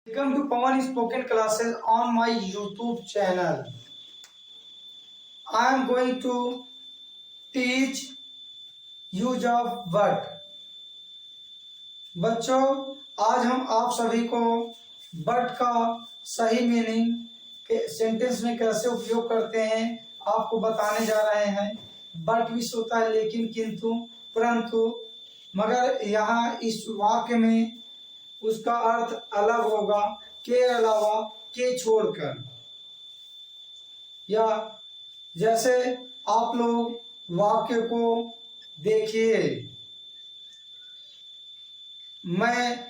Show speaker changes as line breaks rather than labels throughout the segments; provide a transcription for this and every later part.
Welcome to Pawan Spoken Classes on my YouTube channel. I am going to teach use of word. बच्चों, आज हम आप सभी को वर्ड का सही मीनिंग के सेंटेंस में कैसे उपयोग करते हैं आपको बताने जा रहे हैं। बट मिस होता है लेकिन, किंतु, परंतु, मगर यहाँ इस वाक्य में उसका अर्थ अलग होगा, के अलावा, के छोड़कर। या जैसे आप लोग वाक्य को देखिए, मैं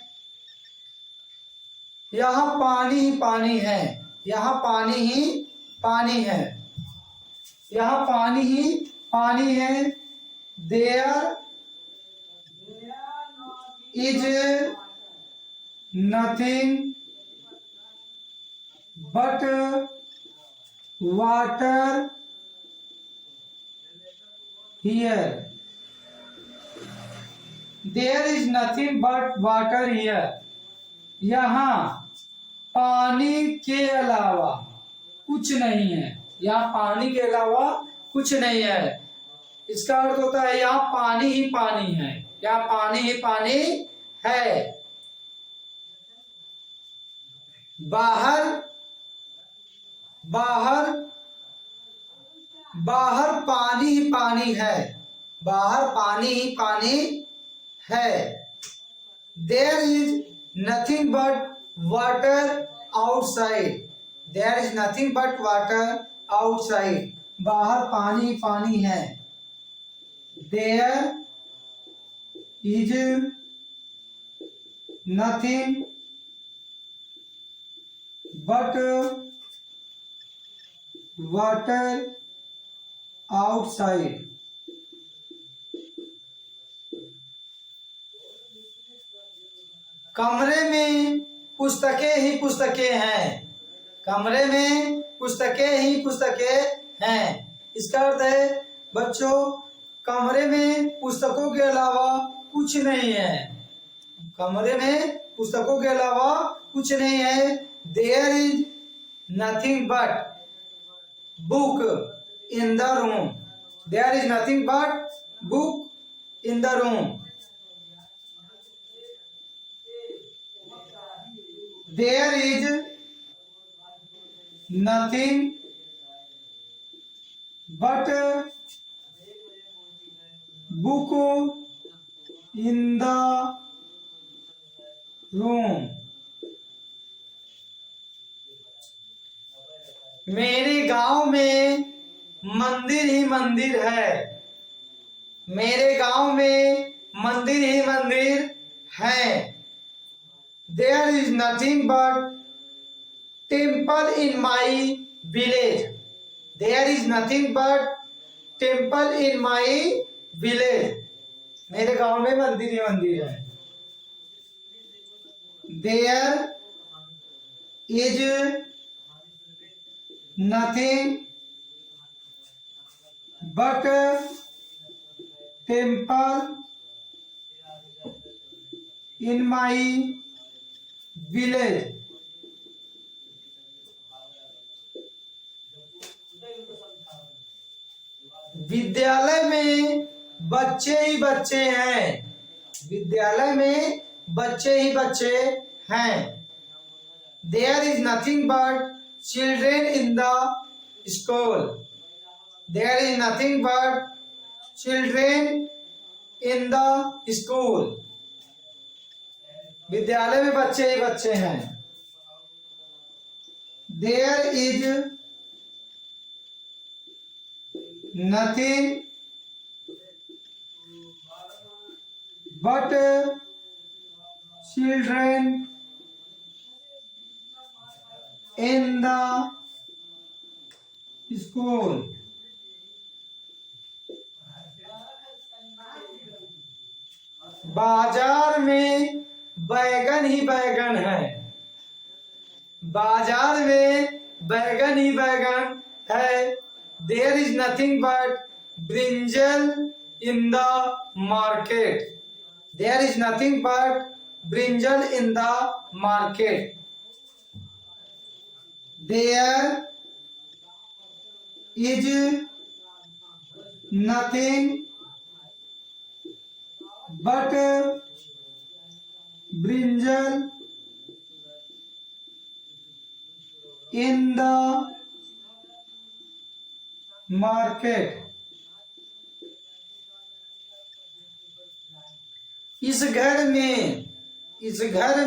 यहाँ पानी ही पानी है, यहाँ पानी ही पानी है, यहाँ पानी ही पानी है। There is nothing but water here. There is nothing but water here. यहाँ पानी के अलावा कुछ नहीं है, यहाँ पानी के अलावा कुछ नहीं है। इसका अर्थ होता है यहाँ पानी ही पानी है, यहाँ पानी ही पानी है। बाहर बाहर बाहर पानी ही पानी है, बाहर पानी ही पानी है। There is nothing but water outside, there is nothing but water outside. बाहर पानी ही पानी है। There is nothing but water outside. कमरे में पुस्तकें ही पुस्तकें हैं, कमरे में पुस्तकें ही पुस्तकें हैं। इसका अर्थ है बच्चों, कमरे में पुस्तकों के अलावा कुछ नहीं है, कमरे में पुस्तकों के अलावा कुछ नहीं है। There is nothing but book in the room. There is nothing but book in the room. There is nothing but book in the room. मेरे गांव में मंदिर ही मंदिर है, मेरे गांव में मंदिर ही मंदिर है। There is nothing but temple in my village. There is nothing but temple in my village. मेरे गांव में मंदिर ही मंदिर है। There is nothing but temple in my village. विद्यालय में बच्चे ही बच्चे हैं, विद्यालय में बच्चे ही बच्चे हैं। There is nothing but children in the school. There is nothing but children in the school. विद्यालय में बच्चे ही बच्चे हैं। There is nothing but children in the school. बाजार में बैगन ही बैगन है, बाजार में बैगन ही बैगन है। There is nothing but brinjal in the market. There is nothing but brinjal in the market. there is nothing but brinjal in the market. इस घर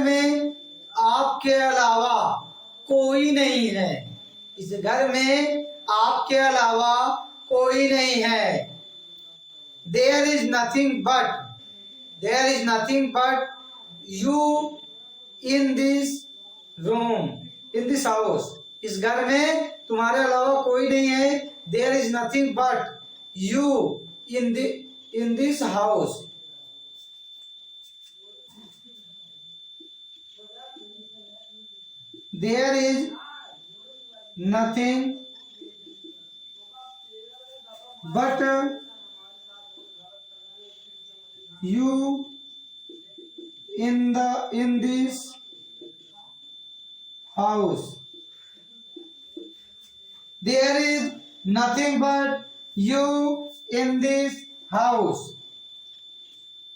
में आपके अलावा कोई नहीं है। इस घर में आपके अलावा कोई नहीं है। There is nothing but you in this room, in this house. इस घर में तुम्हारे अलावा कोई नहीं है। There is nothing but you in this house. There is nothing but you in this house. There is nothing but you in this house.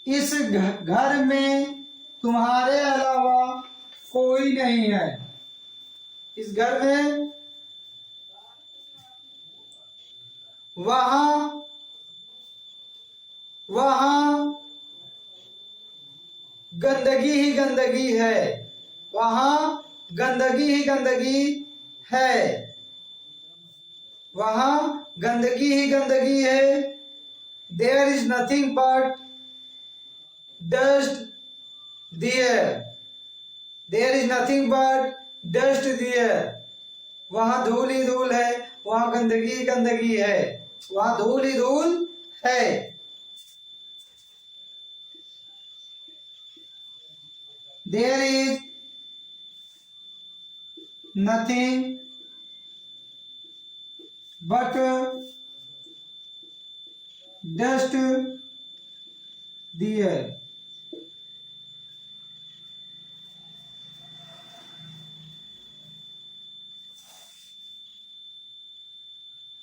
इस घर में तुम्हारे अलावा कोई नहीं है। इस घर में वहां गंदगी ही गंदगी है। वहां गंदगी ही गंदगी है। वहां गंदगी ही गंदगी है। There is nothing but dust there. There is nothing but dust there. वहां धूल ही धूल है। वहां गंदगी ही गंदगी है। वहां धूल ही धूल है। There is nothing but dust there.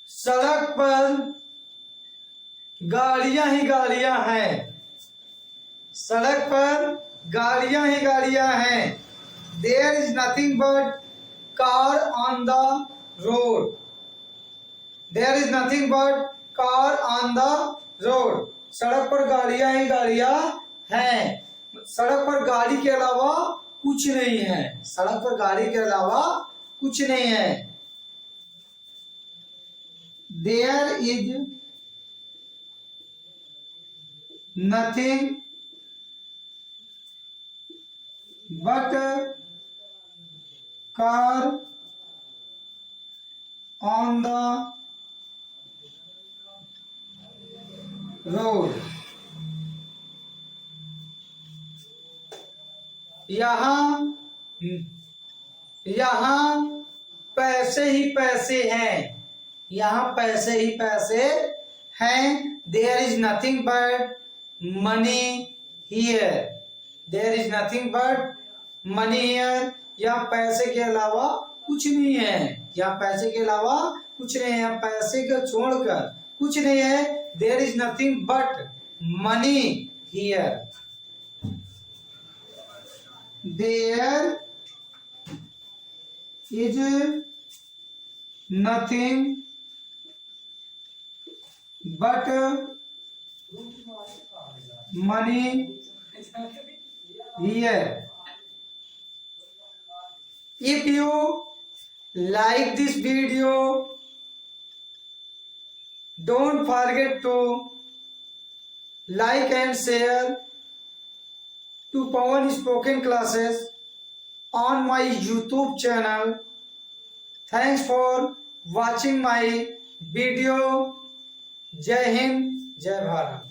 सड़क पर गाड़ियां ही गाड़ियां हैं। सड़क पर गाड़ियां ही गाड़ियां हैं। There is nothing but car on the road. There is nothing but car on the road. सड़क पर गाड़ियां ही गाड़ियां हैं। सड़क पर गाड़ी के अलावा कुछ नहीं है। सड़क पर गाड़ी के अलावा कुछ नहीं है। There is nothing but car on the road. यहाँ पैसे ही पैसे हैं। यहाँ पैसे ही पैसे हैं। There is nothing but money here. There is nothing but money here. यहाँ पैसे के अलावा कुछ नहीं है। यहाँ पैसे के अलावा कुछ नहीं है। यहाँ पैसे को छोड़कर कुछ नहीं है। There is nothing but money here. There is nothing but money here. If you like this video, don't forget to like and share to Pawan Spoken Classes on my YouTube channel. Thanks for watching my video. जय हिंद, जय भारत।